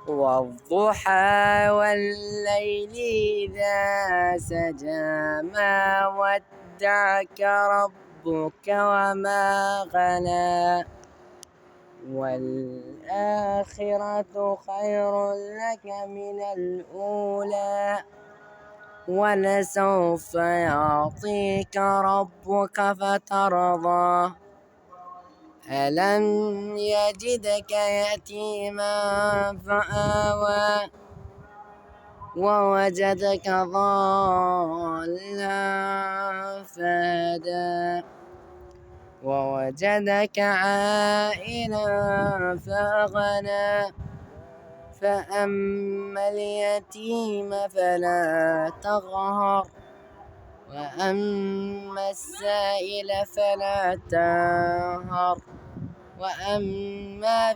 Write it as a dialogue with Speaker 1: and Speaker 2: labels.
Speaker 1: والضحى والليل إذا سجى ما ودعك ربك وما قلى والآخرة خير لك من الأولى ولسوف يعطيك ربك فترضى ألم يجدك يتيما فآوى ووجدك ضالا فهدى ووجدك عائلا فأغنى فأما اليتيم فلا تقهر وأما السائل فلا تنهر وأما